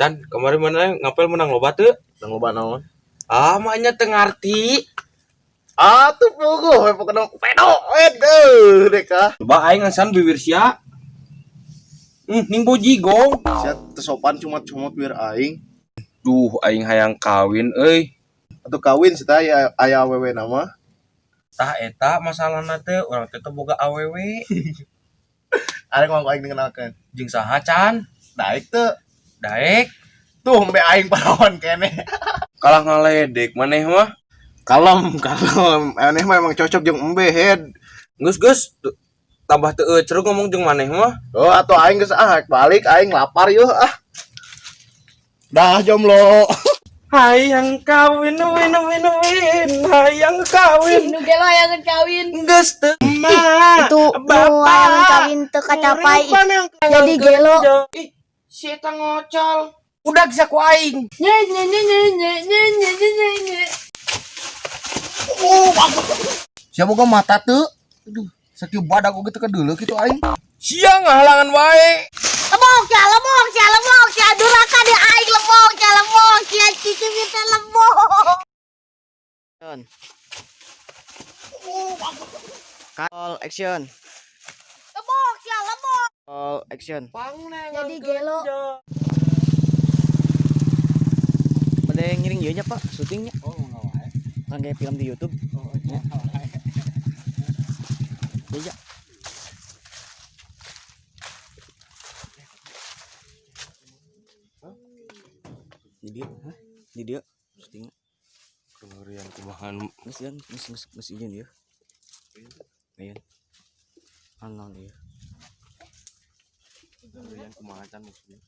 Can, kemarin mana ngapel menang loba tuh? Menang loba naon? Ah, maknya teu ngarti. Atuh puguh we pokona pedo dek ah. Coba aing ngesan bibir sia. Ning bojigong. Sia teu sopan cumot-cumot biar aing. Duh, aing hayang kawin euy. Atuh kawin sita aya awewe nama. Tah eta masalahna teh urang teh boga awewe. Arek mau aing dikenalkeun. Jeung saha Can? Daek teu. Daek. Tuh mbe aing parawan kene. Kalah ngaledek maneh mah. Kalem. Aneh mah emang cocok jeung embe head. Geus tambah teu eceuk ngomong jeung maneh mah. Oh, atuh aing geus balik aing lapar yeuh ah. Dah jomblo. Hayang kawin win. Hayang kawin. Nu ge lo hayangan kawin. Geus teu mah. Itu hayangan kawin teu kacapai. Jadi gelo. Ih, si eta ngocol. Udah bisa ku aing. Nye. Sia boga mata teu. Aduh, sakieu badag oge teu kadeuleu kitu aing. Siang ngahalangan wae. Lemong, duraka di aing lemong, cici minta lemong. Call action. Lemong. Call action. Jadi gelo. Pada yang ngiring dia nya Pak, syutingnya. Oh, enggak wae. Kan kayak film di YouTube. Oh, iya. Iya. Di dia syuting. Kengerian kumahan. Mas izin dia. Ayan. Anon dia. Kengerian kumahan maksudnya.